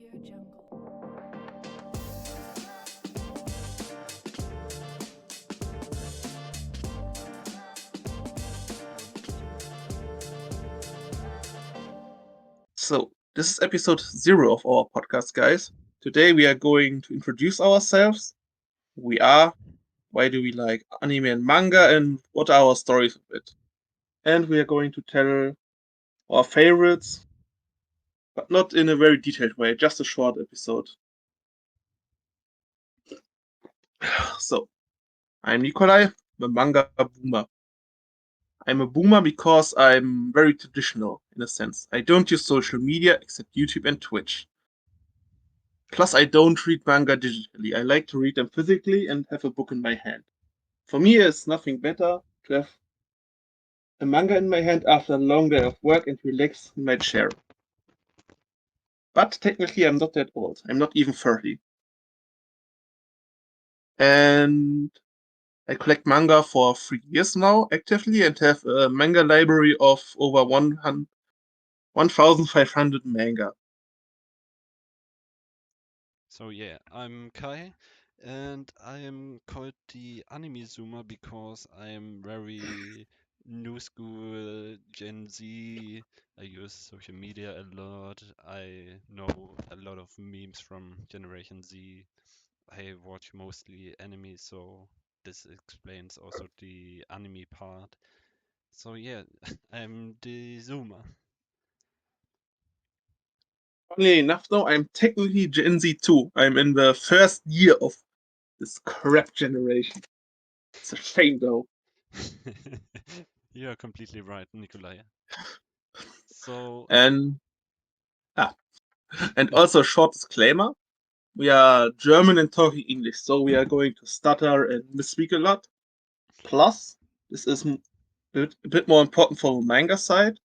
Audio Jungle. So, this is episode 0 of our podcast, guys. Today we are going to introduce ourselves, who we are, why do we like anime and manga, and what are our stories of it. And we are going to tell our favorites, but not in a very detailed way, just a short episode. So, I'm Nikolai, I'm a manga boomer. I'm a boomer because I'm very traditional, in a sense. I don't use social media except YouTube and Twitch. Plus, I don't read manga digitally. I like to read them physically and have a book in my hand. For me, it's nothing better to have a manga in my hand after a long day of work and relax in my chair. But technically, I'm not that old. I'm not even 30. And I collect manga for 3 years now actively and have a manga library of over 1,500 manga. So yeah, I'm Kai, and I am called the anime zoomer because I am very new school Gen Z. I use social media a lot. I know a lot of memes from Generation Z. I watch mostly anime, so this explains also the anime part. So yeah, I'm the zoomer. Funnily enough, though, I'm technically Gen Z too. I'm in the first year of this crap generation. It's a shame, though. You are completely right, Nikolai. So And ah, and also, short disclaimer: we are German and talking English, so we are going to stutter and misspeak a lot. Plus, this is a bit more important for the manga side.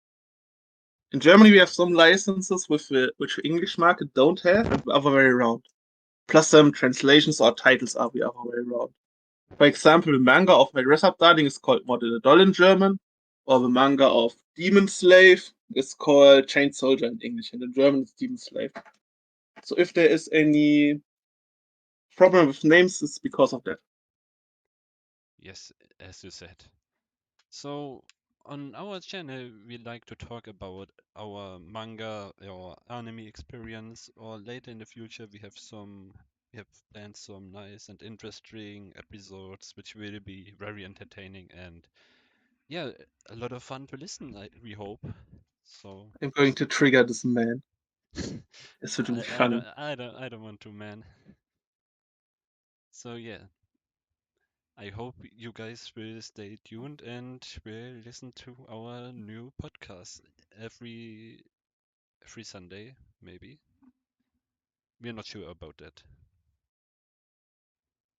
In Germany, we have some licenses which the English market don't have, and the other way around. Plus, some translations or titles are the other way around. For example, the manga of My Dress Up Darling is called Model a Doll in German, or the manga of Demon Slave is called Chained Soldier in English, and in German it's Demon Slave. So if there is any problem with names, it's because of that. yes, as you said. So, on our channel, we like to talk about our manga or anime experience, or later in the future, we have planned some nice and interesting episodes, which will be very entertaining and yeah, a lot of fun to listen, we hope. So, I'm going to trigger this man. This would be funny. I don't want to, man. So yeah, I hope you guys will stay tuned and will listen to our new podcast every Sunday, maybe. We're not sure about that.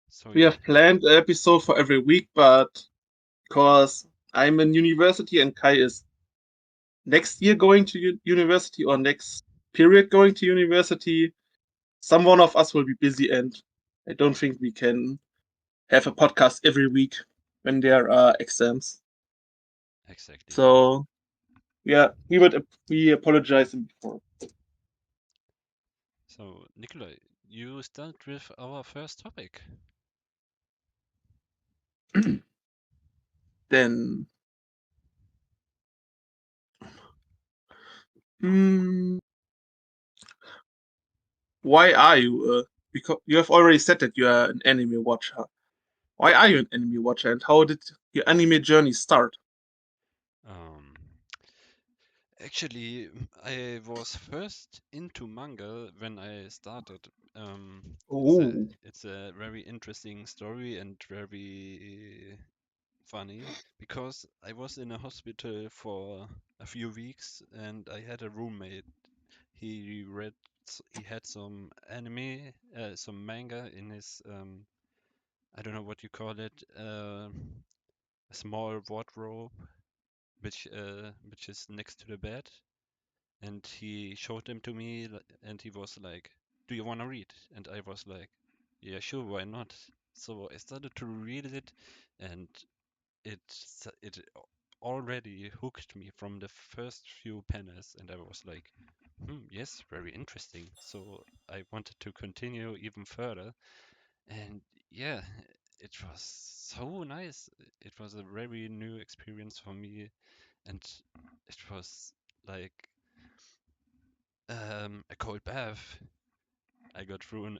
So We yeah. have planned an episode for every week, but because I'm in university and Kai is next year going to university or next period going to university, some one of us will be busy, and I don't think we can have a podcast every week when there are exams. Exactly. So yeah, we apologize before. So Nikolai, you start with our first topic. Then, hmm, why are you? Because you have already said that you are an anime watcher. Why are you an anime watcher, and how did your anime journey start? Um, Actually, I was first into manga when I started. It's a Oh, it's a very interesting story and very funny because I was in a hospital for a few weeks and I had a roommate. He had some anime, some manga in his I don't know what you call it, a small wardrobe which is next to the bed, and he showed them to me and he was like, "Do you want to read?" And I was like, "Yeah, sure, why not?" So I started to read it, and it already hooked me from the first few panels, and I was like, Yes, very interesting. So I wanted to continue even further, and yeah, it was so nice. It was a very new experience for me, and it was like a cold bath. I got thrown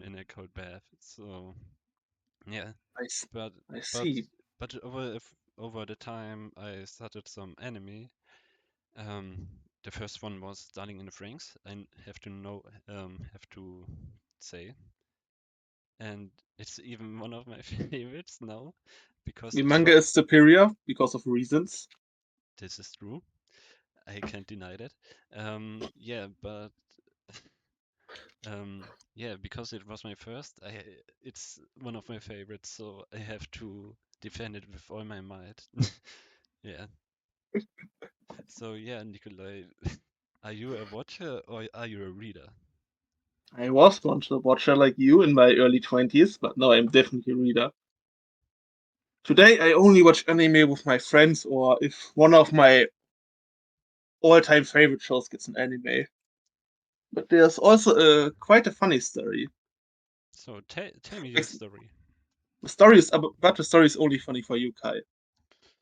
in a cold bath. So yeah, I, s- but I but see. over the time I started some anime. Um, the first one was Darling in the Franxx. Have to have to say, and it's even one of my favorites now because The it manga was. is superior because of reasons. This is true. I can't deny that. Yeah, but yeah, because it was my first, it's one of my favorites, so I have to defend it with all my might. Yeah. So yeah, Nikolai, are you a watcher or are you a reader? I was once a watcher like you in my early 20s, but now I'm definitely a reader. Today I only watch anime with my friends or if one of my all-time favorite shows gets an anime. But there's also quite a funny story. So tell me your Ex- story. but the story is only funny for you, Kai.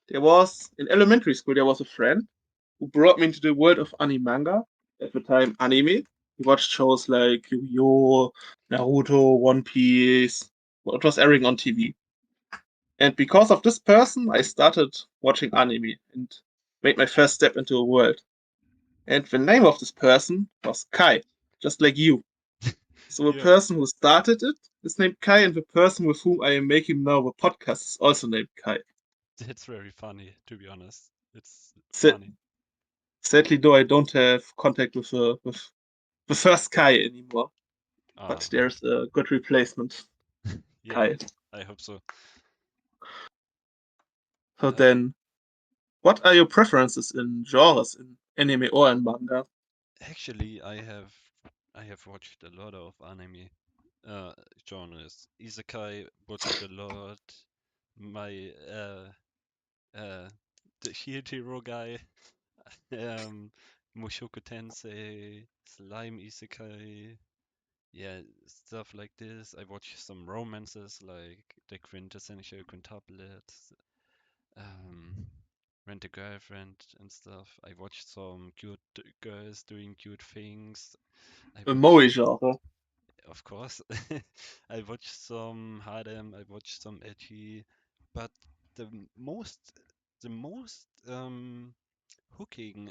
There was in elementary school there was a friend who brought me into the world of AniManga. At the time, anime. He watched shows like Yu-Gi-Oh, Naruto, One Piece, what was airing on TV. And because of this person, I started watching anime and made my first step into a world. And the name of this person was Kai, just like you. So the Yeah, person who started it is named Kai, and the person with whom I am making now the podcast is also named Kai. that's very funny, to be honest. It's Sa- funny. Sadly, though, I don't have contact with the first Kai anymore, but Ah, there's a good replacement, yeah, Kai. I hope so. So Uh, then, what are your preferences in genres in anime or in manga? actually, I have watched a lot of anime uh genres. Isekai watched a lot. My the Shield Hero guy, um Mushoku Tensei, Slime Isekai, yeah, stuff like this. I watched some romances like The Quintessential Quintuplet, um Rent a Girlfriend and stuff. I watched some cute girls doing cute things. I A watched, moe genre. of course, I watched some harem, I watched some edgy, but the most the most hooking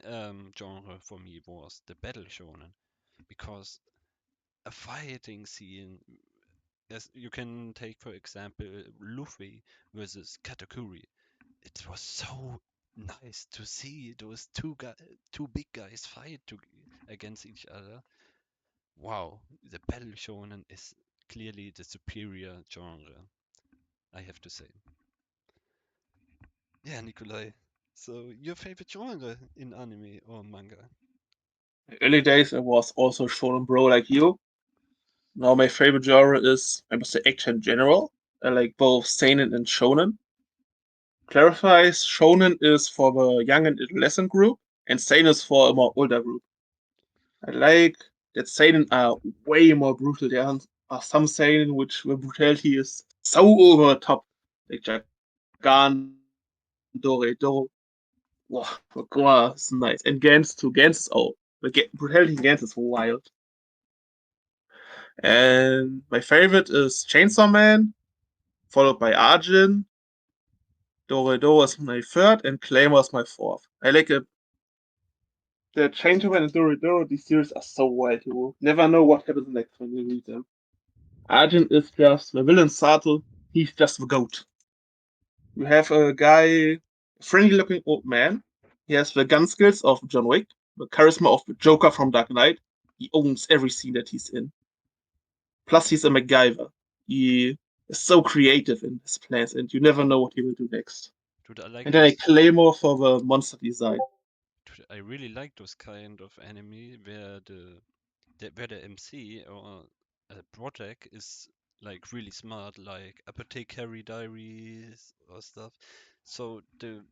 genre for me was the battle shonen because a fighting scene, as you can take for example Luffy versus Katakuri. It was so nice to see those two big guys fight against each other. Wow, the battle shonen is clearly the superior genre, I have to say. Yeah, Nikolai. So your favorite genre in anime or manga? Early days, I was also shonen bro like you. Now my favorite genre is, I must say, action in general. I like both seinen and shonen. Clarifies, shonen is for the young and adolescent group, and seinen is for a more older group. I like that seinen are way more brutal. There are some seinen which where brutality is so over the top, like Jagan, Dore, Doro. Wow, wow, it's nice. And Gans too. Gans is oh, the brutality in Gans is wild. And my favorite is Chainsaw Man, followed by Arjun. Doro is my third, and Claymore is my fourth. I like it. The Chainsaw Man and Doro, these series are so wild. You never know what happens next when you read them. Arjun is just the villain Sato. He's just the goat. You have a guy, a friendly looking old man. He has the gun skills of John Wick, the charisma of the Joker from Dark Knight. He owns every scene that he's in. Plus, he's a MacGyver. He is so creative in his plans, and you never know what he will do next. Dude, I like And then I those. Claymore for the monster design. Dude, I really like those kind of anime where the MC or a project is like really smart, like Apothecary Diaries or stuff. So the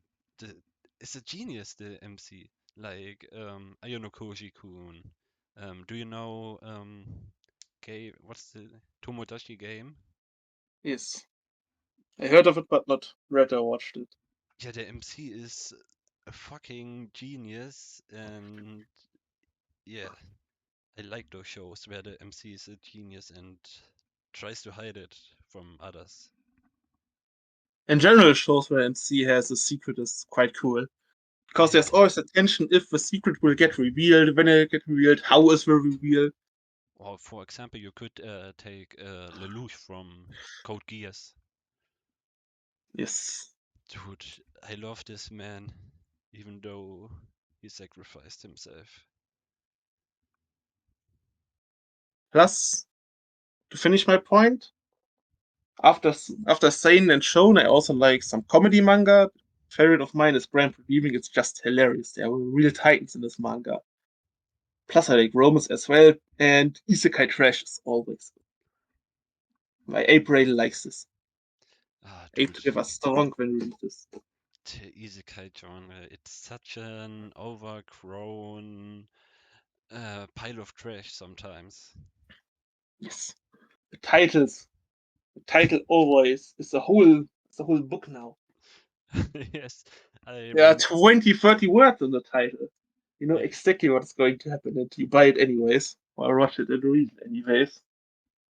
it's a genius, the MC. like Ayano Koji-kun. Do you know what's the Tomodachi game? Yes. I heard of it, but not read or watched it. Yeah, the MC is a fucking genius, and yeah, I like those shows where the MC is a genius and tries to hide it from others. In general, shows where MC has a secret is quite cool. Because Yeah. there's always a tension if the secret will get revealed, when it get revealed, how is the reveal. Or for example, you could take Lelouch from Code Geass. Yes. Dude, I love this man, even though he sacrificed himself. Plus, to finish my point, after Seinen and Shonen, I also like some comedy manga. Favorite of mine is Grand Redeeming. It's just hilarious. There are real titans in this manga. Plus, I like romance as well, and isekai trash is always good. My ape really likes this. Ah, Ape dude, to give us strong when we read this. the isekai genre, it's such an overgrown pile of trash sometimes. Yes, the titles. The title always is the whole book now. Yes, I There are rem 20, 30 words in the title. You know yeah. exactly what's going to happen, and you buy it anyways, or watch it and read it anyways.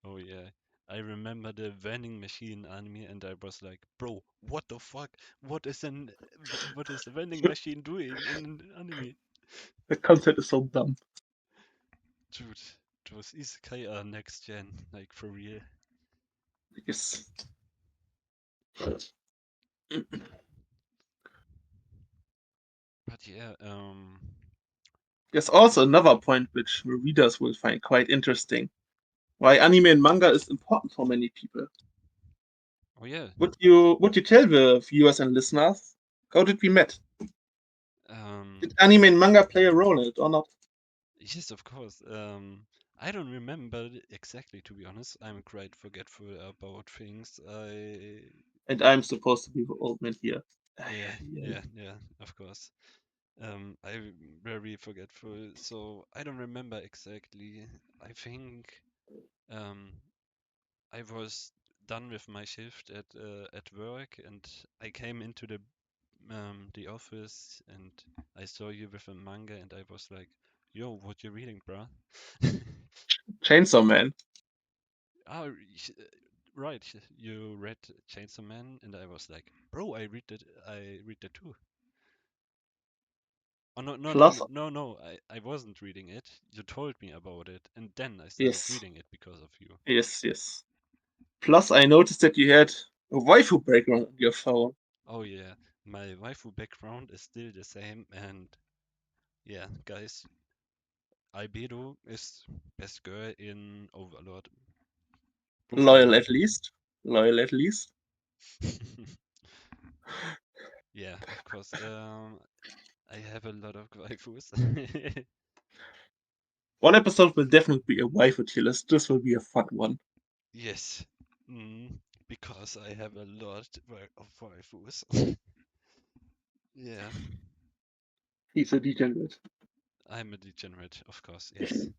Oh yeah. I remember the vending machine anime and I was like, bro, what the fuck? What is a vending machine doing in an anime? The concept is so dumb. Dude, those isekai are next gen, like for real. Yes. But yeah, There's also another point which the readers will find quite interesting. Why anime and manga is important for many people. oh yeah, Would you tell the viewers and listeners how did we met? um, Did anime and manga play a role in it or not? yes, of course. I don't remember exactly, to be honest. I'm quite forgetful about things. And I'm supposed to be the old man here. Yeah, Yeah. yeah, of course. I'm very forgetful, so I don't remember exactly. I think um, I was done with my shift at work, and I came into the office, and I saw you with a manga, and I was like, "Yo, what you reading, bruh?" Chainsaw Man. Oh, right. You read Chainsaw Man, and I was like, "Bro, I read that too." Oh no, no, Plus, no, no, no! I wasn't reading it. You told me about it, and then I started yes, reading it because of you. yes, yes. Plus, I noticed that you had a waifu background on your phone. Oh yeah, my waifu background is still the same, and yeah, guys, Albedo is best girl in Overlord. Prove me Loyal wrong. at least. Loyal at least. Yeah, of course. I have a lot of waifus. One episode will definitely be a waifu tier list. This will be a fun one. Yes, mm, because I have a lot of waifus. Yeah, He's a degenerate. I'm a degenerate, of course. Yes.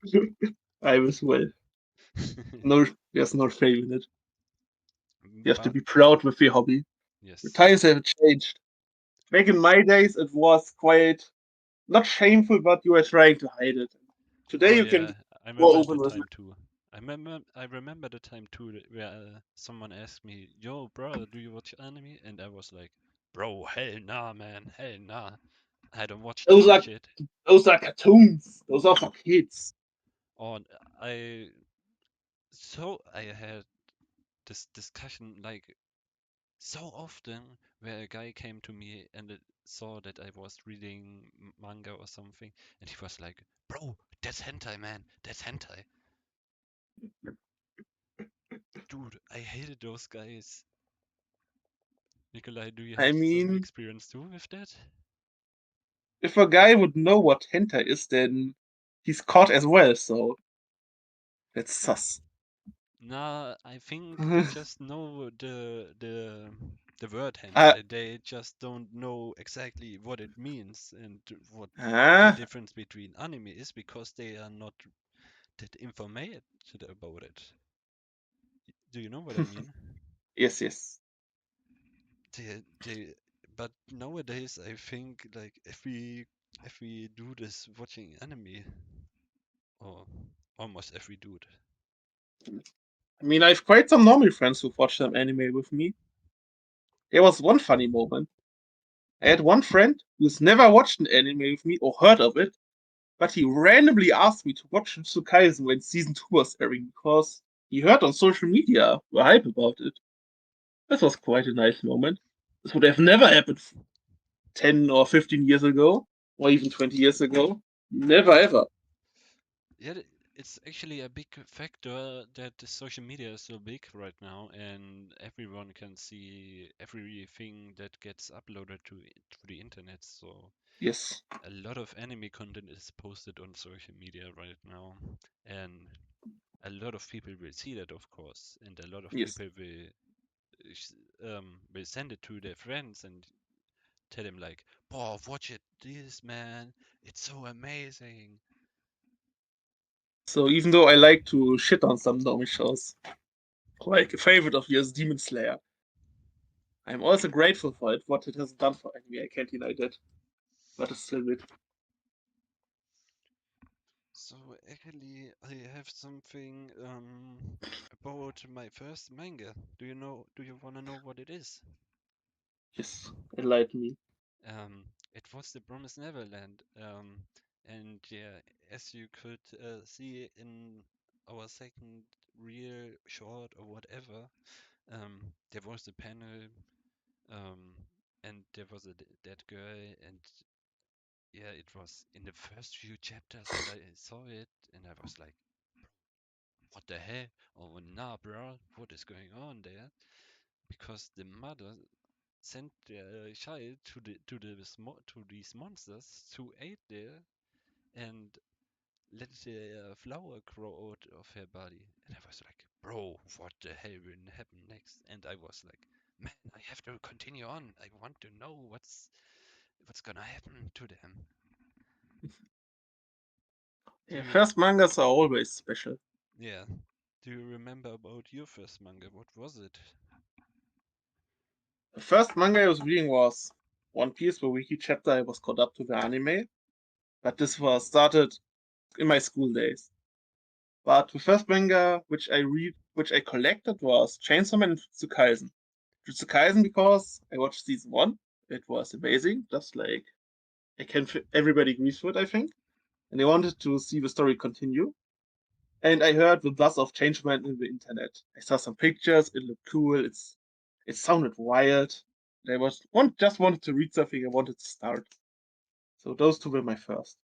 I as well. No, there's no shame in it. You have to But be proud with your hobby. The yes. times have changed. Back in my days, it was quite not shameful, but you were trying to hide it. Today, Oh you can yeah, I go remember open the with time too. I remember the time too where someone asked me, "Yo, bro, do you watch anime?" And I was like, "Bro, hell nah, man, hell nah. I don't watch that those are shit." those are cartoons. Those are for kids. Or I I had this discussion like so often where a guy came to me and saw that I was reading manga or something, and he was like, "Bro, that's hentai, man. That's hentai." Dude, I hated those guys. Nikolai, do you I have some mean, experience too with that? if a guy would know what hentai is, then he's caught as well. So that's sus. Nah, I think you just know the the word Uh, hentai. They just don't know exactly what it means and what the ah, difference between anime is because they are not that informated about it. Do you know what I mean? yes, yes. They, but nowadays I think like if we do this watching anime, or almost every dude. I mean, I've quite some normal friends who've watched some anime with me. There was one funny moment. I had one friend who's never watched an anime with me or heard of it, but he randomly asked me to watch Jujutsu Kaisen when season 2 was airing because he heard on social media the hype about it. This was quite a nice moment. This would have never happened 10 or 15 years ago, or even 20 years ago. Never ever. Yeah, it's actually a big factor that the social media is so big right now, and everyone can see everything that gets uploaded to the internet. So Yes, a lot of anime content is posted on social media right now, and a lot of people will see that, of course, and a lot of yes. people will send it to their friends and tell them like, "Boah, watch it, this man, it's so amazing." So even though I like to shit on some normal shows, like a favorite of yours, Demon Slayer, I'm also grateful for it, what it has done for anime. I can't deny that. But it's still bit. So actually, I have something about my first manga. Do you know? Do you wanna know what it is? Yes, enlighten me. It was the Promised Neverland. And yeah, as you could see in our second real short or whatever, there was a panel, um, and there was a dead girl, and yeah, it was in the first few chapters that I saw it, and I was like, what the hell? Oh, nah, bro, what is going on there? Because the mother sent the child to these monsters to aid there and let the flower grow out of her body. And I was like, bro, what the hell will happen next? And I was like, man, I have to continue on. I want to know what's gonna happen to them. Do Yeah, you, first mangas are always special. yeah, do you remember about your first manga? What was it? The first manga I was reading was One Piece, the wiki chapter I was caught up to the anime. But this was started in my school days. But the first manga which I collected was Chainsaw Man and Jujutsu Kaisen. Jujutsu Kaisen because I watched season 1. It was amazing, just like everybody agrees with, I think. And I wanted to see the story continue. And I heard the buzz of Chainsaw Man in the internet. I saw some pictures. It looked cool. It sounded wild. Just wanted to read something. I wanted to start. So those two were my first.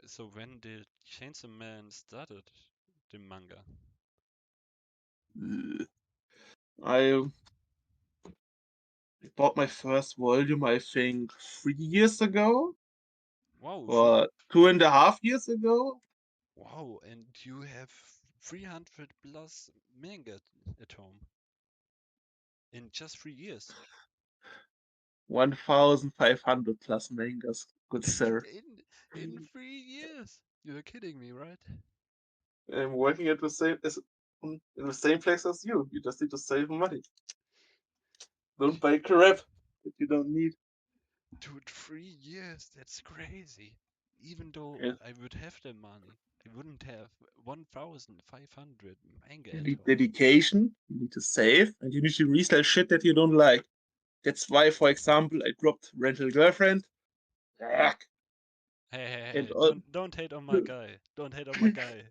So when did Chainsaw Man started the manga? I bought my first volume, I think, 3 years ago Wow, or 2.5 years ago. wow, and you have 300 plus manga at home in just 3 years. 1,500 plus mangas, good sir. In 3 years. You're kidding me, right? I'm working at the same as in the same place as you. You just need to save money. Don't buy crap that you don't need. Dude, 3 years, that's crazy. Even though Yeah. I would have the money, I wouldn't have 1,500 manga You at need home. dedication, you need to save, and you need to resell shit that you don't like. That's why, for example, I dropped Rental Girlfriend. Ugh. Hey, hey, And, hey, don't hate on my guy. Don't hate on my guy.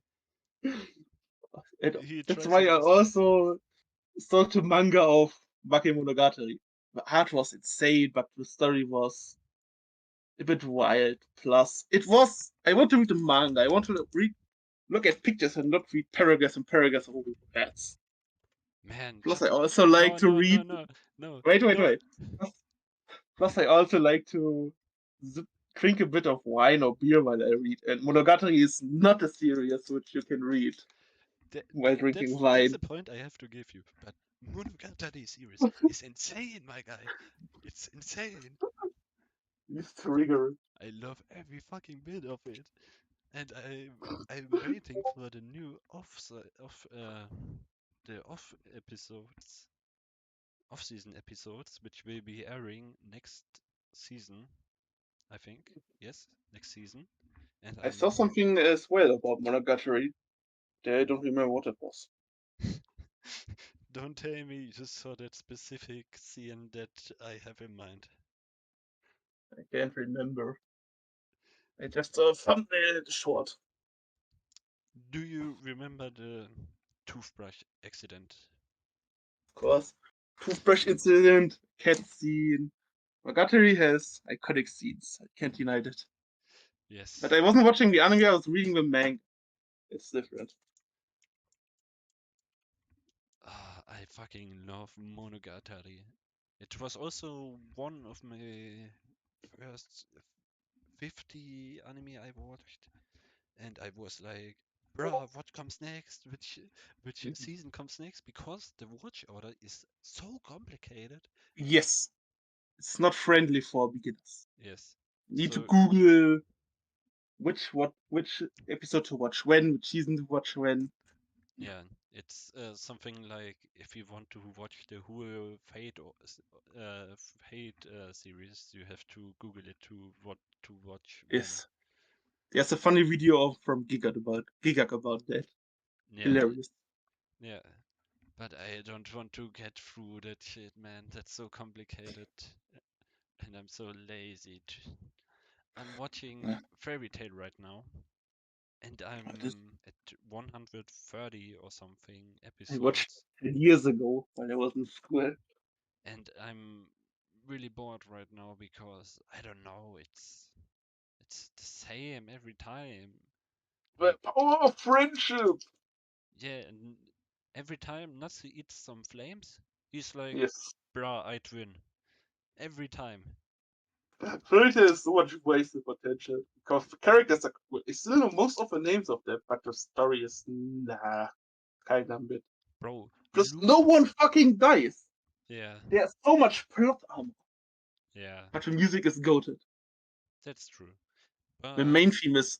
and He that's tries why his I best. also sold the manga of Bakemonogatari. The art was insane, but the story was a bit wild. Plus, I want to read the manga. I want to look at pictures and not read paragraphs and paragraphs of words. Man, Plus, just I also like no, to no, read. no, no, no, Wait, wait, no. wait. Plus, plus I also like to drink a bit of wine or beer while I read. And Monogatari is not a series which you can read That, while that's drinking that's wine. a point I have to give you. But Monogatari series is insane, my guy. It's insane. It's trigger. I love every fucking bit of it, and I'm waiting for the new the off season episodes, which will be airing next season. I think yes, next season, and I saw something as well about Monogatari. I don't remember what it was. Don't tell me you saw that specific scene that I have in mind. I can't remember. I just saw a thumbnail short. Do you remember the toothbrush accident? Of course. Toothbrush incident, cat scene. Monogatari has iconic scenes. I can't deny it. But Yes. I wasn't watching the anime, I was reading the manga. It's different. I fucking love Monogatari. It was also one of my first 50 anime I watched, and I was like, bruh, what comes next? Which season comes next? Because the watch order is so complicated. Yes, it's not friendly for beginners. Yes. You need to So Google which episode to watch when, which season to watch when. yeah, it's something like if you want to watch the whole Fate series, you have to Google it to what to watch when. Yes. There's a funny video from Gigak about that. Yeah, Hilarious. yeah. But I don't want to get through that shit, man. That's so complicated, and I'm so lazy. I'm watching Yeah, Fairy Tail right now, and this I'm at 130 or something I watched episodes, 10 years ago when I was in school. and I'm really bored right now because I don't know. It's the same every time. The Like power of friendship. yeah, and every time Natsu eats some flames, he's like, Yes. "Bruh, I'd win." Every time. Fairy Tail is so much wasted potential because the characters are cool. I still know most of the names of them, but the story is kind of bit. Bro, Because no one fucking dies. Yeah, There's so much plot armor, yeah, but the music is goated. that's true. The But main theme is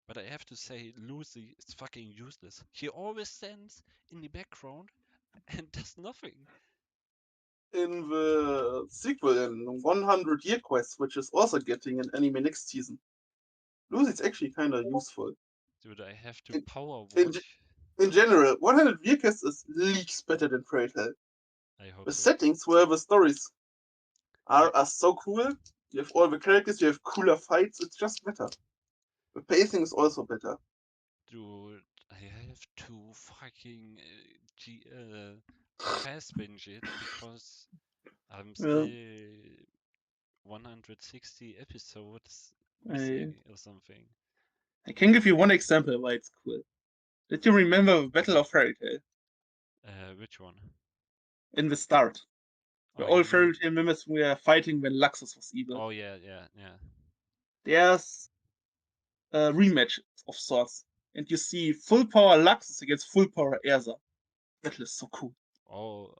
but I have to say, Lucy is fucking useless. She always stands in the background and does nothing. in the sequel in 100 Year Quest, which is also getting an anime next season. Lucy's actually kind of useful. Dude, I have to In, power in, watch. in general, 100 Year Quest is leagues better than Fairy Tail. I hope The so. settings where the stories Yeah, are so cool. You have all the characters, you have cooler fights, it's just better. The pacing is also better. dude, I have to fucking fast binge it because I'm Yeah, still 160 episodes I, missing or something. I can give you one example why it's cool. Did you remember the Battle of Fairy Tail? Which one? In the start, Oh, where you all mean? Fairy Tail members were fighting when Luxus was evil. Oh yeah, yeah, yeah. There's a rematch of sorts, and you see full power Luxus against full power Erza. Battle is so cool. Oh,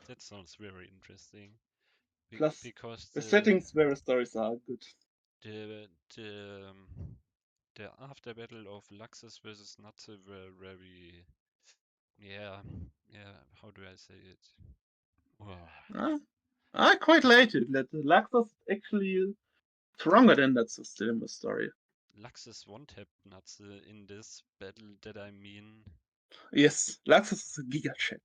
that sounds very interesting. Plus, Because the settings where the stories are good. the the um, the after battle of Luxus versus Natsu were very yeah yeah. How do I say it? Well, Uh, I quite like it that Luxus actually stronger than that system in the story. Luxus one tapped Natsu in this battle. That I mean, Yes, Luxus is a giga chat.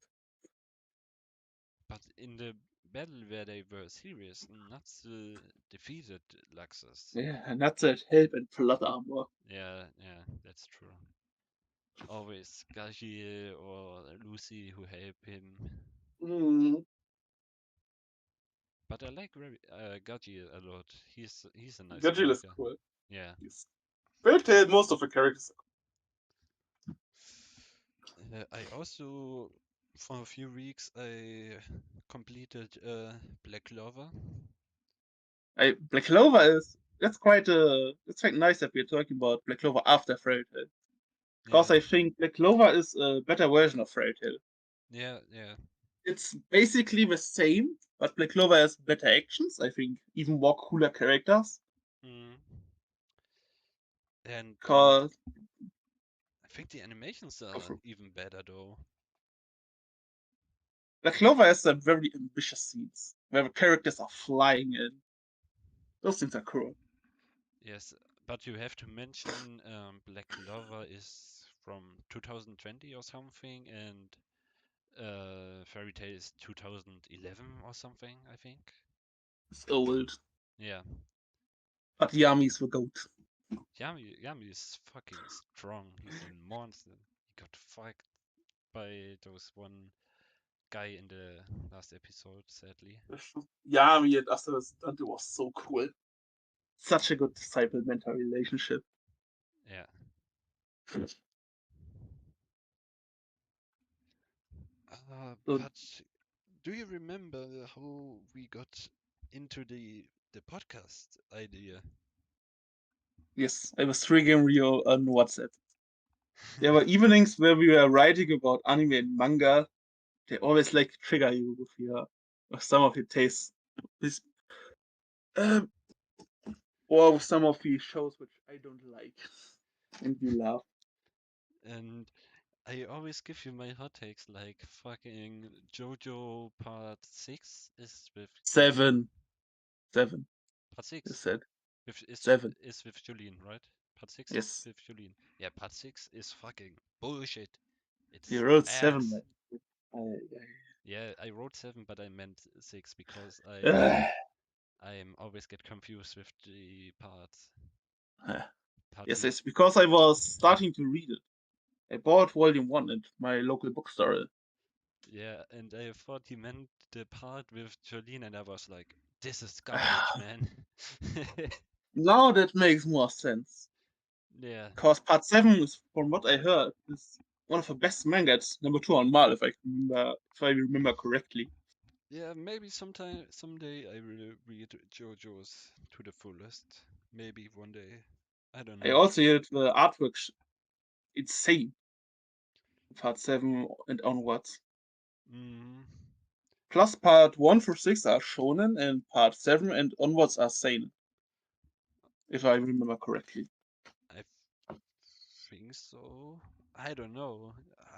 but in the battle where they were serious, Natsu defeated Luxus. Yeah, and that's it. Help and plot armor. Yeah, yeah, that's true. Always Gaji or Lucy who help him. Mm, But I like Gaji a lot. He's a nice Gajil is character. cool. Yeah. Yes. Fairy Tail, most of the characters. I also, for a few weeks, I completed Black Clover. Black Clover is that's quite nice that we're talking about Black Clover after Fairy Tail. Because Yeah, I think Black Clover is a better version of Fairy Tail. Yeah. It's basically the same, but Black Clover has better actions. I think even more cooler characters. Mm. And Cause I think the animations are even better though. Black Clover has some very ambitious scenes where the characters are flying in. Those things are cool. Yes, but you have to mention Black Clover is from 2020 or something, and Fairy Tail is 2011 or something, I think. It's old, Yeah, but Yami's the goat. Yami is fucking strong. He's a monster. He got fucked by those one guy in the last episode, sadly. Yami and Asta's Dante was so cool. Such a good disciple-mentor relationship. Yeah. So But do you remember how we got into the podcast idea? yes, I was triggering you on WhatsApp. There were evenings where we were writing about anime and manga. They always like trigger you with some of your tastes. This or with some of the shows which I don't like. And you laugh. And I always give you my hot takes, like fucking JoJo Part 6 is with Julien. 7. 7. Part You 6 said. with, 7. is with Julien, right? Part 6 is Yes. with Julien. Yeah, Part 6 is fucking bullshit. It's You wrote 7, ass. man. Yeah, I wrote 7, but I meant 6 because I, I am always get confused with the parts. Part yes, 6. it's because I was starting to read it. I bought Volume 1 at my local bookstore. Yeah, and I thought he meant the part with Jolene, and I was like, this is garbage, man. Now that makes more sense. Yeah. Because Part 7 is, from what I heard, is one of the best manga. It's number 2 on Mal, if I remember correctly. Yeah, maybe someday I will read JoJo's to the fullest. Maybe one day. I don't I know. also heard the artwork insane. Part 7 and onwards. Mm, Plus, Part 1 through 6 are shonen, and Part 7 and onwards are seinen, if I remember correctly. I think so. I don't know.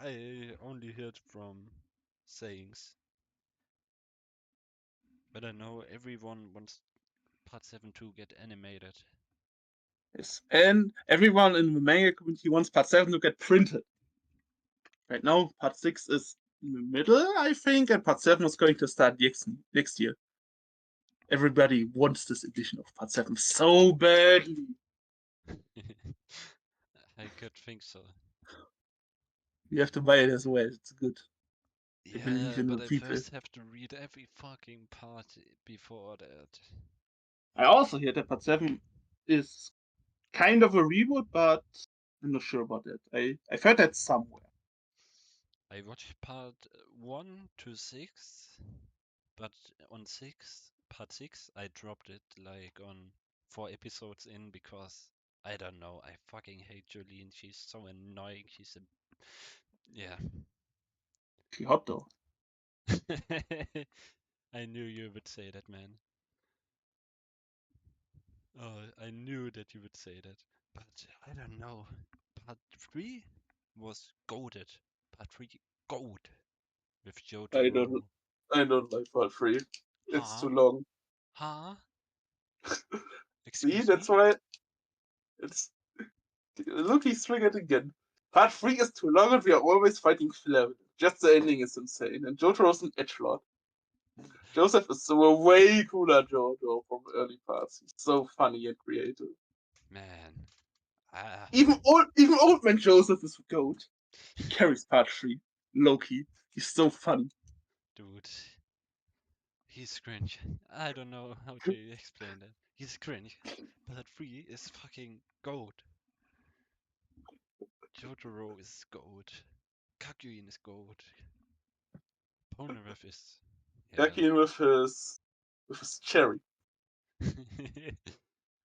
I only heard from sayings. But I know everyone wants Part 7 to get animated. Yes. And everyone in the manga community wants Part 7 to get printed. Right now, Part 6 is in the middle, I think, and Part 7 is going to start next year. Everybody wants this edition of Part 7 so badly. I could think so. You have to buy it as well. It's good. I believe Yeah, in the but I people. first have to read every fucking part before that. I also hear that Part 7 is kind of a reboot, but I'm not sure about that. I've heard that somewhere. I watched part 1 to 6, but on 6, part 6, I dropped it like on 4 episodes in because I don't know. I fucking hate Jolene. She's so annoying. She's a. Yeah. She hot though. I knew you would say that, man. Oh, I knew that you would say that. But I don't know. Part 3 was goaded. Part 3 gold with I don't Jotaro. I don't like Part 3. It's Huh? too long. Huh? See, Excuse that's me? why it's look, he's triggered again. Part 3 is too long and we are always fighting filler. Just the ending is insane. And Jotaro's an edgelord. Joseph is so a way cooler Jojo from early parts. He's so funny and creative. Man. Ah, Even old man Joseph is a goat. He carries part 3. Loki. He's so funny. dude. He's cringe. I don't know how to explain that. He's cringe. Part 3 is fucking gold. Jotaro is gold. Kakuin is gold. Polnareff is. Yeah. Jackie with his cherry.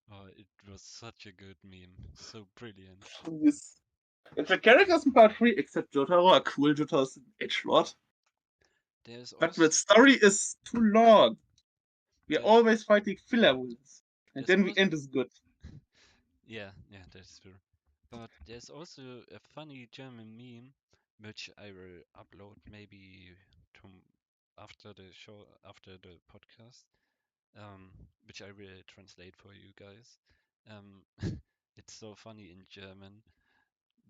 Oh, it was such a good meme. So brilliant. Yes. And the characters in part 3, except Jotaro, are cool. Jotaro's an edgelord. There's But the also story is too long. We are there's always fighting filler villains. And there's then the also end is good. yeah, that's true. But there's also a funny German meme which I will upload maybe to after the show, after the podcast, which I will translate for you guys. Um, it's so funny in German.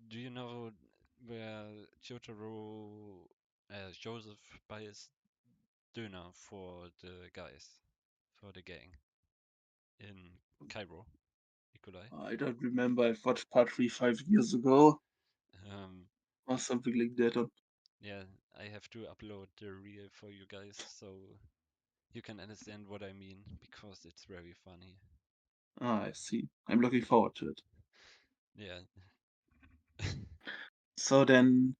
Do you know where Jotaro, Joseph buys dinner for the guys, for the gang in Cairo, Nikolai? I don't remember. I watched part 3 5 years ago Um, or something like that. yeah, I have to upload the reel for you guys so you can understand what I mean because it's very funny. Ah, I see. I'm looking forward to it. Yeah, So then,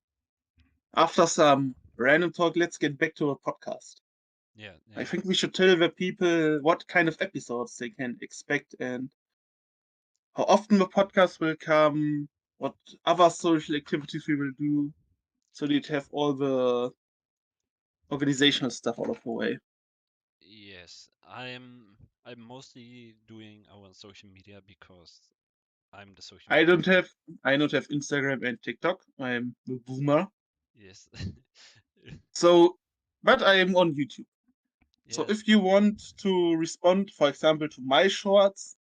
after some random talk, let's get back to our podcast. yeah, I think we let's. should tell the people what kind of episodes they can expect and how often the podcast will come, what other social activities we will do, so that you have all the organizational stuff out of the way. Yes, I'm mostly doing our social media because I'm the social I media don't guy. have I don't have Instagram and TikTok. I'm a boomer. Yes. So, but I am on YouTube. So Yeah, if you want to respond, for example, to my shorts,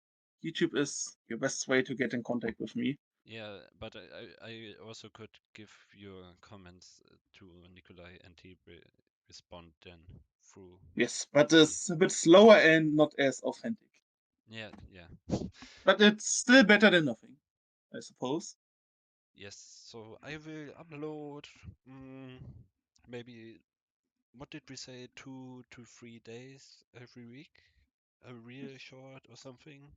YouTube is your best way to get in contact with me. yeah, but I also could give your comments to Nikolai and he will respond then through Yes, but me. it's a bit slower and not as authentic. Yeah, yeah. But it's still better than nothing, I suppose. Yes, so I will upload maybe what did we say, 2 to 3 days every week? A real short or something?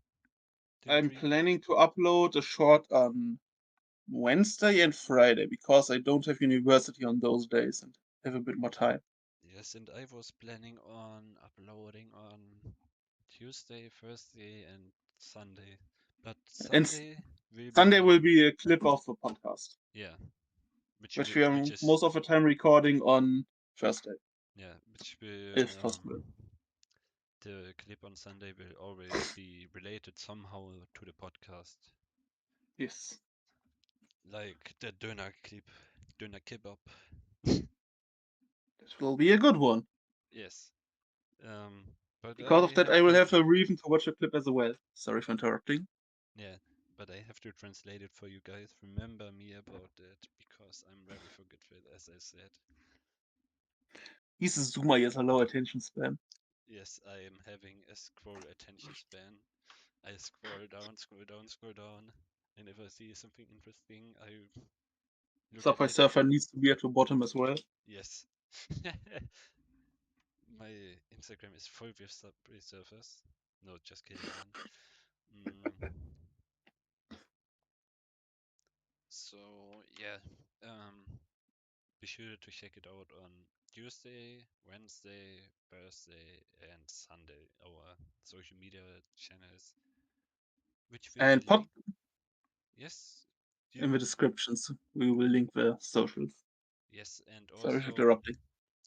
Didn't I'm we? planning to upload a short on Wednesday and Friday because I don't have university on those days and have a bit more time. Yes, and I was planning on uploading on Tuesday, Thursday, and Sunday. But And Sunday will Sunday be, will be a clip of the podcast, yeah, which which will, we which are is, most of the time recording on Thursday, yeah, which will, if possible. the clip on Sunday will always be related somehow to the podcast. Yes, Like the Döner clip, Döner Kebab. this will be a good one. Yes. Um, but Because of I that, have I will to, have a reason to watch the clip as well. Sorry for interrupting. yeah, but I have to translate it for you guys. Remember me about that because I'm very forgetful, as I said. He's a zoomer, he has a low attention span. Yes, I am having a scroll attention span. I scroll down, scroll down, scroll down, and if I see something interesting, I look at Subway it. Surfer needs to be at the bottom as well. Yes. My Instagram is full with Subway surfers. No, just kidding, man. Mm, so yeah, be sure to check it out on Tuesday, Wednesday, Thursday, and Sunday. Our social media channels, which will be And linked. Yes, in the you. descriptions, we will link the socials. Yes, and Sorry for also interrupting.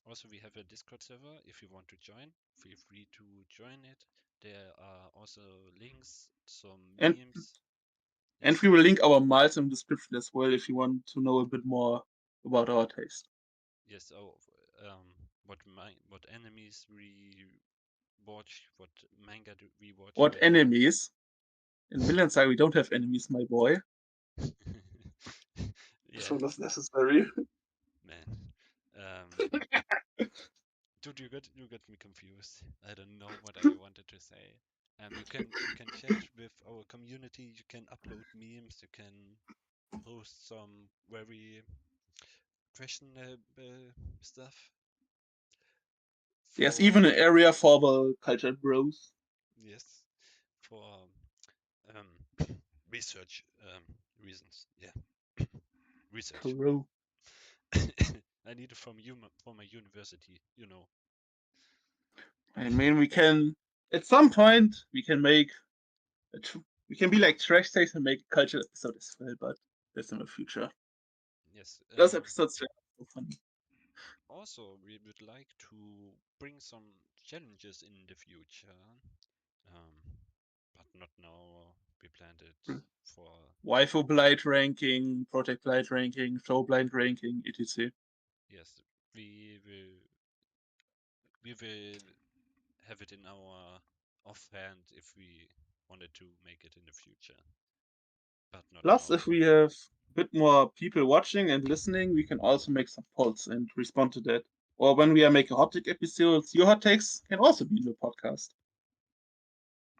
also we have a Discord server. If you want to join, feel free to join it. There are also links, some And memes. and Yes, we will link our miles in the description as well if you want to know a bit more about our taste. yes. Oh, what enemies we watch, what manga do we watch, What what. enemies? In Vinland Saga, we don't have enemies, my boy. Yeah, So that's necessary. man. Dude, you got me confused. I don't know what I wanted to say. You can chat with our community. You can upload memes. You can post some very questionable stuff There's for even an area for the cultured bros. yes for um, research reasons. Yeah, research. True. I need it from my university. I mean, we can, at some point, we can make, we can be like Trash Taste and make a cultural episode as well, but that's in the future. Yes. Those episodes are so funny. Also, we would like to bring some challenges in the future, um, but not now. We planned it for. Waifu blind ranking, project blind ranking, show blind ranking, etc. Yes, we will we will have it in our offhand if we wanted to make it in the future, but not Plus, now. if we have a bit more people watching and listening, we can also make some polls and respond to that. Or when we are making hot take episodes, your hot takes can also be in the podcast.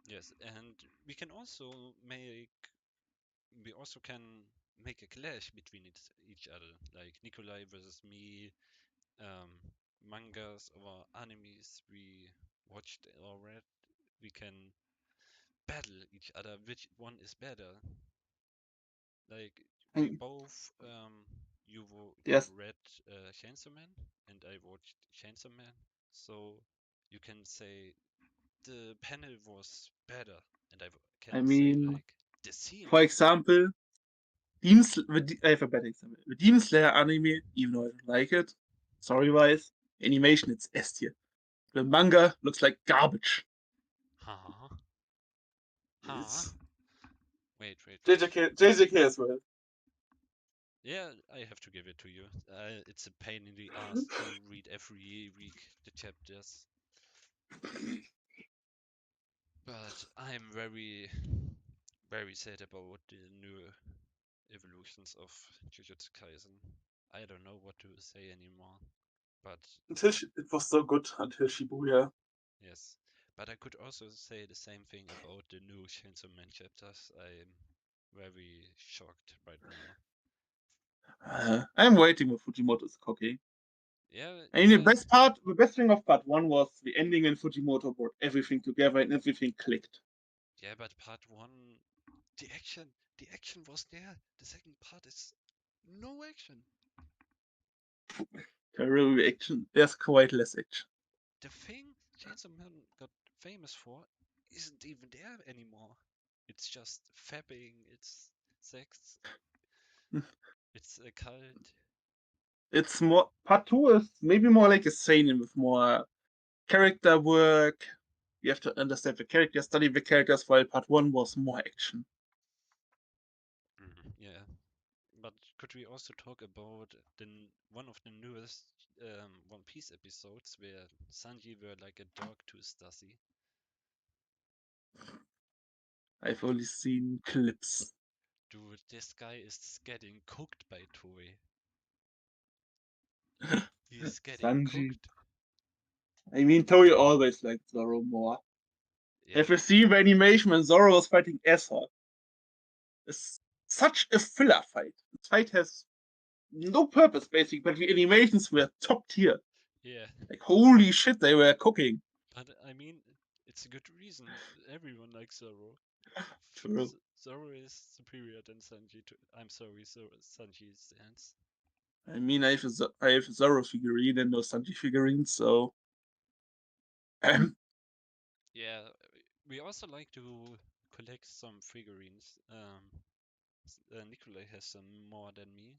Yes, and we can also make we also can make a clash between each other, like Nikolai versus me, um, mangas or animes we watched or read. We can battle each other, which one is better. Like we And both, you yes, read Chainsaw Man, and I watched Chainsaw Man, so you can say the panel was better, and I can say mean, like the scene for was better. example, I have a better example. The Demon Slayer anime, even though I don't like it, story wise, animation, it's S tier. The manga looks like garbage. Huh? Huh? It's Wait. JJK as well. Yeah, I have to give it to you. It's a pain in the ass to read every week the chapters, but I'm very sad about the new evolutions of Jujutsu Kaisen. I don't know what to say anymore, but It was so good until Shibuya. yes. But I could also say the same thing about the new Chainsaw Man chapters. I'm very shocked right now. I'm waiting with Fujimoto's cooking. Yeah, I mean, the best thing of part one was the ending and Fujimoto brought everything together and everything clicked. yeah, but part one, the action, the action was there. The second part is no action. The real action, there's quite less action. The thing Chainsaw Man got famous for isn't even there anymore. It's just fapping, it's sex, it's a cult. It's more part two is maybe more like a seinen with more character work. You have to understand the characters, study the characters, while part one was more action. Yeah, but could we also talk about one of the newest One Piece episodes where Sanji were like a dog to Stussy? I've only seen clips. Dude, this guy is getting cooked by Toei. He's getting Sanji. cooked. I mean, Toei always liked Zoro more. Yeah, Have you seen the animation when Zoro was fighting Ezra? It's such a filler fight. The fight has no purpose, basically, but the animations were top tier. yeah. Like, holy shit, they were cooking. But I mean, it's a good reason. Everyone likes Zoro. True. Zoro is superior than Sanji. I'm sorry, Sanji stands. I mean, I have a Zoro figurine and no Sanji figurine, so. Yeah, we also like to collect some figurines. Nikolai has some more than me.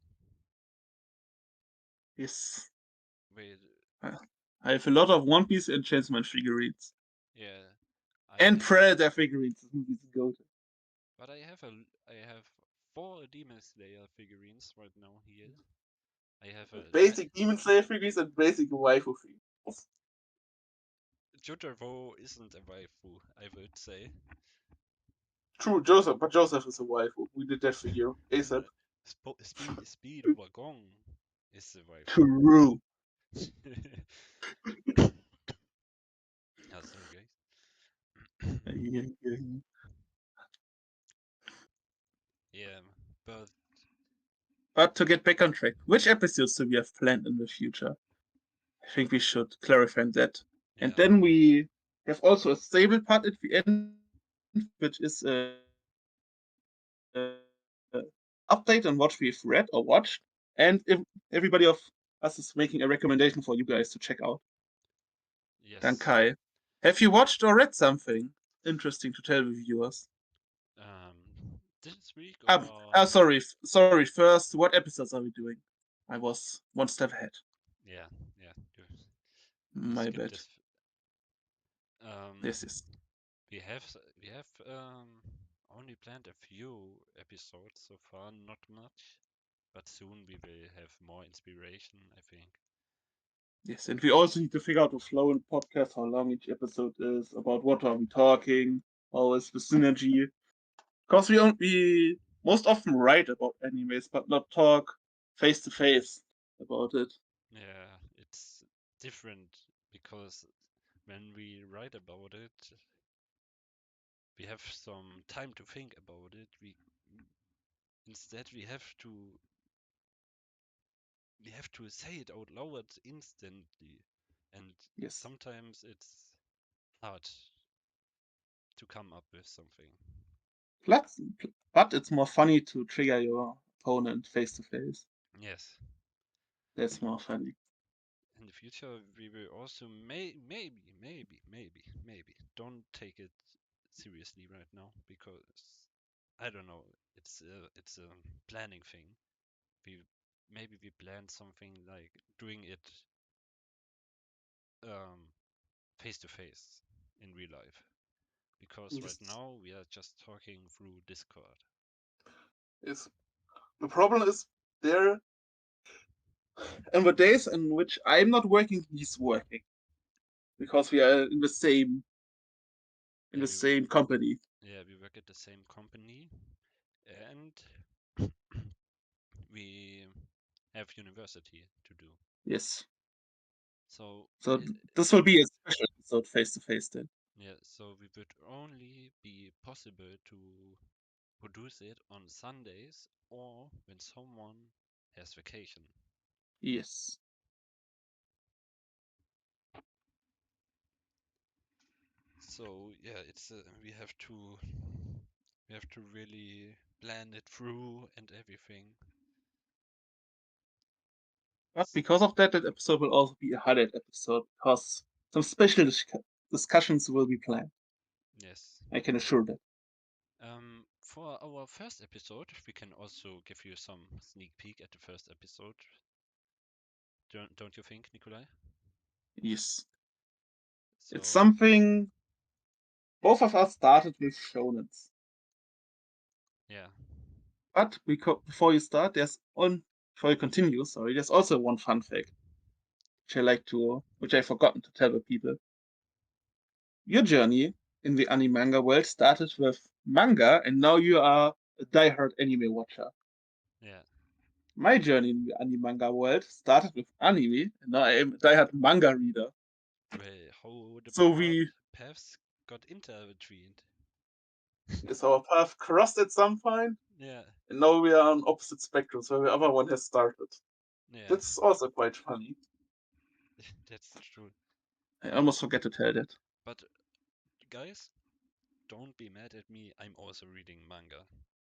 Yes. Wait, I have a lot of One Piece and Chainsaw Man figurines. yeah, I And have, Predator figurines. This movie's gold. but I have four Demon Slayer figurines right now here. I have a Basic Demon Slayer figurines and basic waifu figurines. Jotaro isn't a waifu, I would say. True, Joseph, but Joseph is a waifu. We did that figure ASAP. Speed over Gong is the waifu. True. Ah, sorry, guys. Yeah, but But to get back on track, which episodes do we have planned in the future? I think we should clarify that. And yeah, then we have also a stable part at the end, which is update on what we've read or watched. And if everybody of us is making a recommendation for you guys to check out. yes. Dankai. Have you watched or read something interesting to tell the viewers? This week or Sorry. First, what episodes are we doing? I was one step ahead. Yeah, yeah. You My skipped bad. this. Um, Yes, yes. we have only planned a few episodes so far, not much, but soon we will have more inspiration, I think. Yes, and we also need to figure out the flow in podcast, how long each episode is, about what are we talking, how is the synergy. Because we most often write about animes, but not talk face to face about it. Yeah, it's different because when we write about it, we have some time to think about it. Instead we have to say it out loud instantly, and Yes. sometimes it's hard to come up with something. But, but it's more funny to trigger your opponent face to face. Yes. That's more funny. In the future, we will also maybe don't take it seriously right now because I don't know. It's a planning thing. We maybe we plan something like doing it um face to face in real life because right Yes. now we are just talking through Discord. Yes. The problem is there and the days in which I'm not working, he's working because we are in Yeah, the same company. we work at the same company and we have university to do. Yes. So So this will be a special episode face to face then. yeah, so we would only be possible to produce it on Sundays or when someone has vacation. Yes. So yeah, it's we have to really plan it through and everything. But because of that, that episode will also be a highlight episode because some special discussions will be planned. Yes. I can assure that. For our first episode, we can also give you some sneak peek at the first episode. Don't you think, Nikolai? Yes. It's So something both of us started with shonens. yeah, But before you start, before you continue, sorry, there's also one fun fact which I forgotten to tell the people. Your journey in the AniManga world started with manga, and now you are a diehard anime watcher. yeah. My journey in the AniManga world started with anime, and now I am a diehard manga reader. Well, how the So we, paths got intertwined. is our path crossed at some point, Yeah, and now we are on opposite spectrums where the other one has started. yeah, That's also quite funny. that's true. I almost forget to tell that. But guys, don't be mad at me. I'm also reading manga.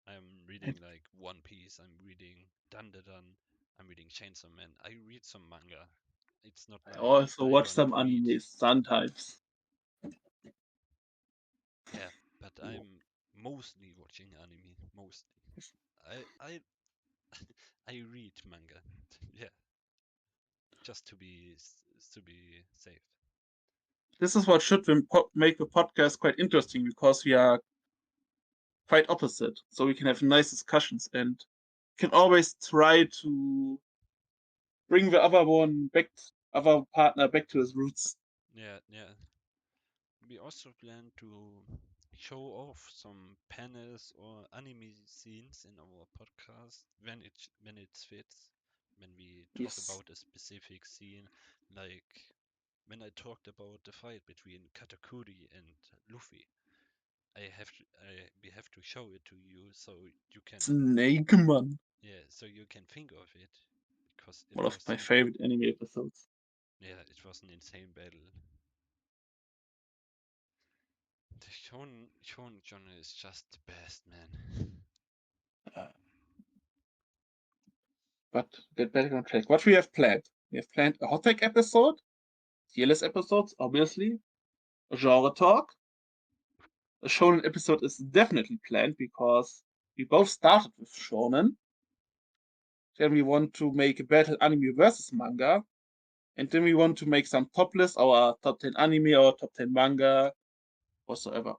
I'm And reading like One Piece. I'm reading Dan Da Dan. I'm reading Chainsaw Man. I read some manga. It's not I like also I watch don't some read. animes sometimes. Yeah, but I'm mostly watching anime. Mostly. I I I read manga. Yeah, just to be safe. This is what should make the podcast quite interesting because we are quite opposite. So we can have nice discussions and can always try to bring the other partner back to his roots. Yeah, yeah. We also plan to show off some panels or anime scenes in our podcast when it fits. When we talk Yes. about a specific scene, like when I talked about the fight between Katakuri and Luffy, we have to show it to you so you can Snake Man. so you can think of it because One of my favorite anime episodes. it was an insane battle. The shonen genre is just the best, man. Uh, but get back on track. What we have planned? We have planned a hot take episode, tier list episodes, obviously, a genre talk. A shonen episode is definitely planned because we both started with shonen. Then we want to make a battle anime versus manga. And then we want to make some top lists, our top 10 anime, our top 10 manga, whatsoever.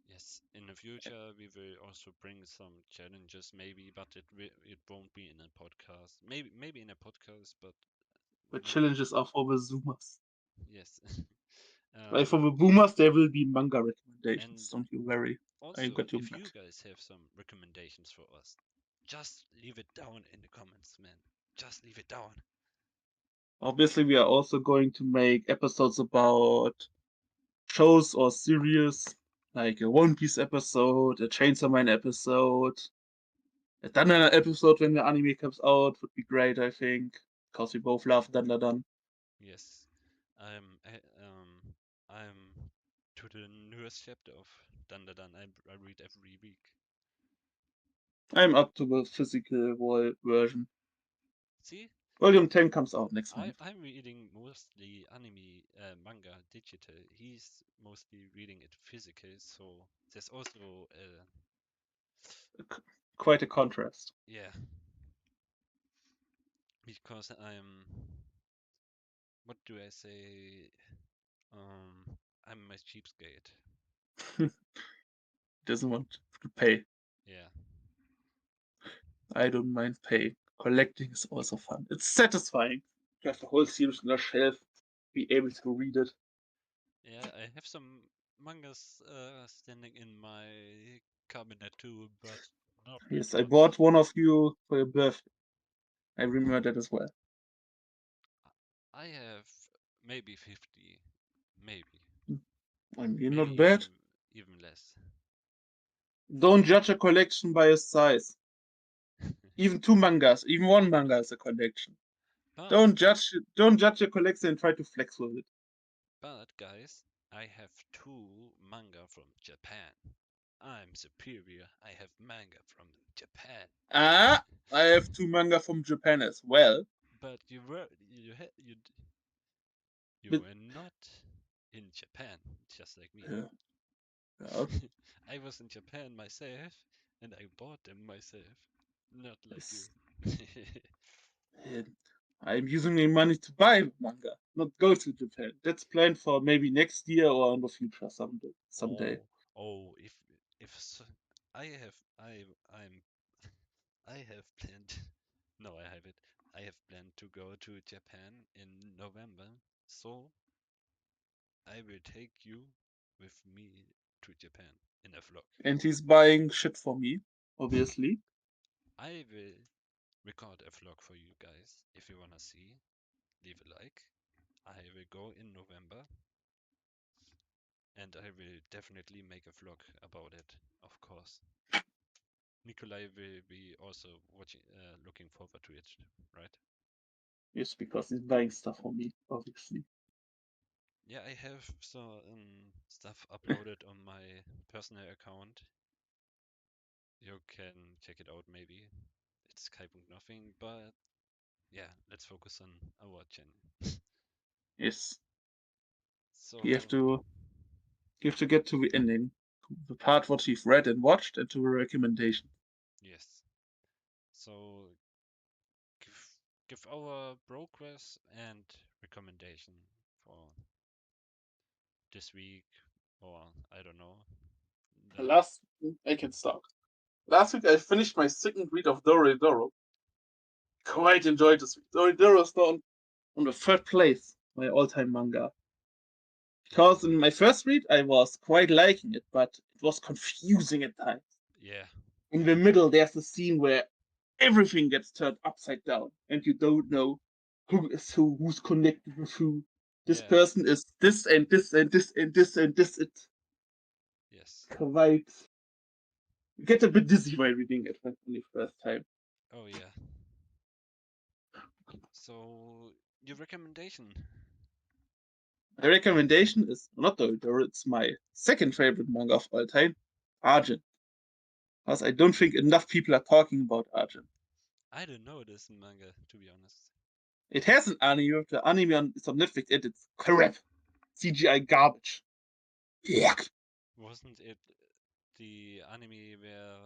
Yes, in the future we will also bring some challenges, maybe, but it won't be in a podcast. Maybe in a podcast, but The maybe challenges are for the Zoomers. yes. Like for um, the Boomers, there will be manga and recommendations. Don't you worry. I also, got your if back. you guys have some recommendations for us, just leave it down in the comments, man. Just leave it down. Obviously, we are also going to make episodes about shows or series, like a One Piece episode, a Chainsaw Man episode, a Dandadan episode when the anime comes out would be great, I think, because we both love Dandadan. Yes, I'm to the newest chapter of Dandadan. I read every week. I'm up to the physical version. See, Volume 10 comes out next month. I'm reading mostly anime manga digital. He's mostly reading it physical, so there's also Quite a contrast. yeah, because what do I say? I'm a cheapskate. Doesn't want to pay. Yeah, I don't mind paying. Collecting is also fun. It's satisfying to have the whole series on the shelf, be able to read it. yeah. I have some mangas standing in my cabinet too, but Yes, I not. bought one of you for your birthday. I remember that as well. I have maybe 50, maybe, I mean, maybe not bad. even less. Don't judge a collection by its size. Even two mangas, even one manga is a collection. But Don't judge your collection and try to flex with it. guys, I have two manga from Japan. I'm superior. I have manga from Japan. Ah, I have two manga from Japan as well. But you But were not in Japan, just like me. yeah, yeah, I was in Japan myself, and I bought them myself, not like you. it's- yeah, I'm using my money to buy manga, not go to Japan. That's planned for maybe next year or in the future someday. Someday. Oh, oh, if so, I have I'm I have planned. No, I have it. I have planned to go to Japan in November, so I will take you with me to Japan in a vlog. And he's buying shit for me, obviously. I will record a vlog for you guys. If you wanna see, leave a like. I will go in November, and I will definitely make a vlog about it, of course. Nikolai will be also watching, looking forward to it, right? Yes, because he's buying stuff for me, obviously. Yeah, I have some stuff uploaded on my personal account. You can check it out maybe. It's kind of nothing, but yeah, let's focus on our channel. Yes. You have So, to you have to get to the ending. The part what you've read and watched and to the recommendation. yes. So, give, give our progress and recommendation for this week, or I don't know. The, Last I can start. Last week I finished my second read of Doro. Quite enjoyed this week. Doro is now on the third place, my all-time manga. Because in my first read I was quite liking it, but it was confusing at times. yeah, In the middle there's a scene where everything gets turned upside down and you don't know who is who, who's connected with who. This yeah, person is this and this and this and this and this. It's yes. quite. You get a bit dizzy while reading it for the first time. Oh, yeah. So, your recommendation? My recommendation is not Doro, it's my second favorite manga of all time, Argent. Because I don't think enough people are talking about Argent. I don't know this manga, to be honest. It has an anime, the anime is on Netflix, and it's crap. CGI garbage. Yuck. Wasn't it the anime where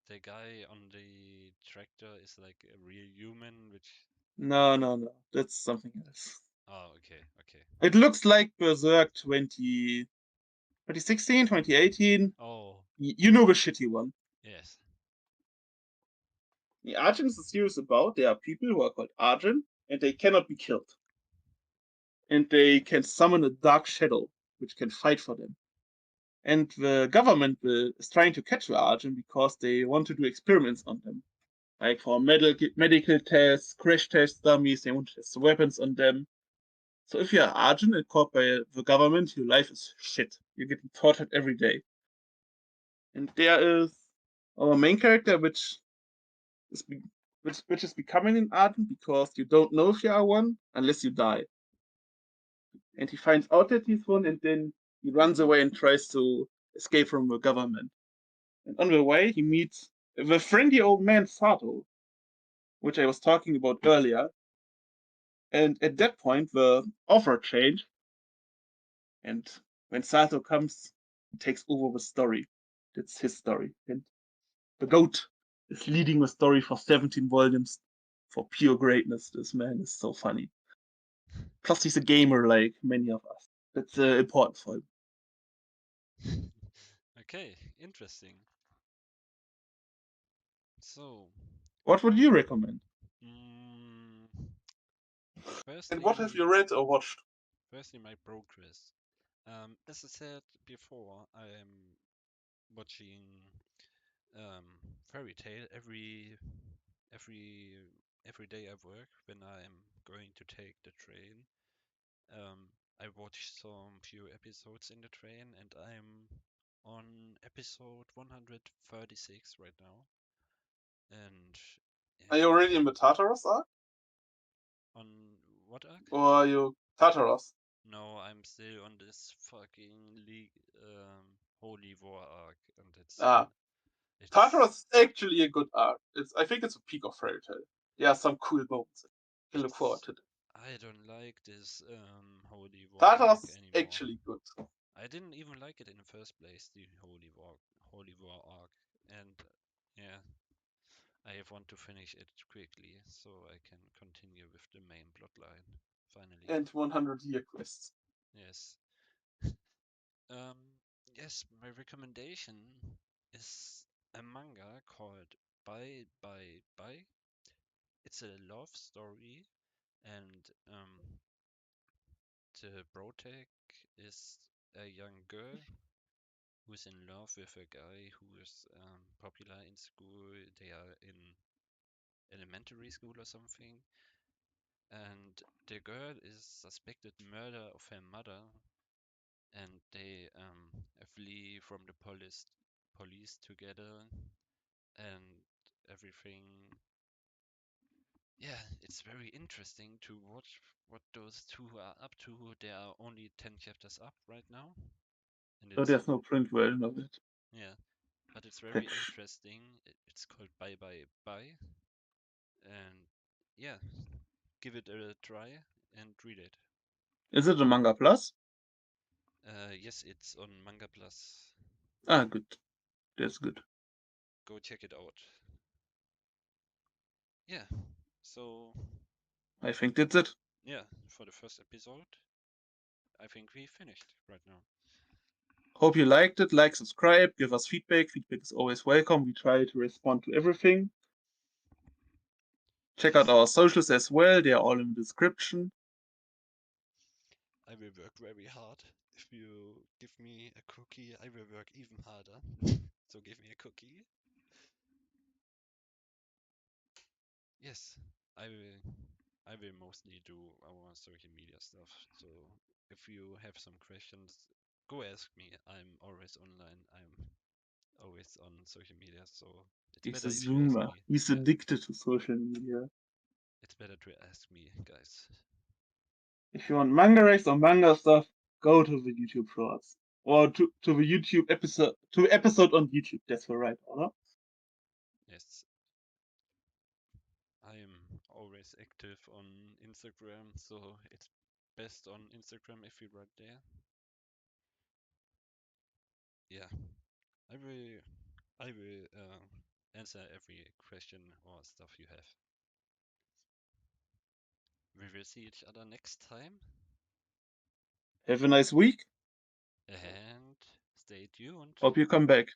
the guy on the tractor is like a real human, which? No, no, no. That's something else. Oh, okay, okay. It looks like Berserk 2016, 2018. Oh, You know the shitty one. yes. The Argent is a series about there are people who are called Argent and they cannot be killed. And they can summon a dark shadow which can fight for them. And the government is trying to catch the Argent because they want to do experiments on them. Like for medical tests, crash test dummies, they want to test weapons on them. So if you're Argent and caught by the government, your life is shit. You're getting tortured every day. And there is our main character, is be- which is becoming an Argent because you don't know if you are one unless you die. And he finds out that he's one, and then he runs away and tries to escape from the government. And on the way, he meets the friendly old man Sato, which I was talking about earlier. And at that point, the offer changed, and when Sato comes, he takes over the story. That's his story. And the goat is leading the story for 17 volumes for pure greatness. This man is so funny. Plus, he's a gamer like many of us. That's important for him. Okay, interesting. So, What would you recommend? mm, And what have firstly, you read or watched? my progress. As I said before, I am watching Fairy Tale every every day I work when I am going to take the train. I watched some few episodes in the train, and I'm on episode 136 right now. And Are you yeah, already in the Tartarus arc? on what arc? Or are you Tartarus? No, I'm still on this fucking league, Holy War arc, and Ah, it's Tartarus is actually a good arc. I think it's a peak of Fairy Tale. Yeah, some cool moments. You can look forward it's to it. I don't like this Holy War Tartarus arc is anymore. actually good. I didn't even like it in the first place, the Holy War arc, and yeah, I want to finish it quickly so I can continue with the main plotline. Finally, And 100-year quests. yes. Um, yes, my recommendation is a manga called Bye. It's a love story, and the protag is a young girl who's in love with a guy who is popular in school. They are in elementary school or something, and the girl is suspected murder of her mother, and they flee from the police together, and everything. Yeah, it's very interesting to watch what those two are up to. There are only 10 chapters up right now, and So it's there's no print version of it. yeah, but it's very Catch. interesting. It's called Bye, and yeah, give it a try and read it. Is it a manga plus? Yes, it's on Manga Plus. Ah, good. That's good. Go check it out. Yeah, so I think that's it. yeah, for the first episode, I think we finished right now. Hope you liked it. Like, subscribe, give us feedback. Feedback is always welcome. We try to respond to everything. Check out Yes, our socials as well. They are all in the description. I will work very hard. If you give me a cookie, I will work even harder. So give me a cookie. Yes, I will. I will mostly do our social media stuff. So if you have some questions, go ask me. I'm always online. I'm always on social media. So it's He's better a if you ask zoomer. me. He's Yeah, addicted to social media. it's better to ask me, guys. If you want manga recs or manga stuff, go to the YouTube shorts. Or to the YouTube episode on YouTube. That's the right order. Yes, I am always active on Instagram, so it's best on Instagram if you write there. Yeah, I will I will answer every question or stuff you have. will see each other next time. Have a nice week. And stay tuned. Hope you come back.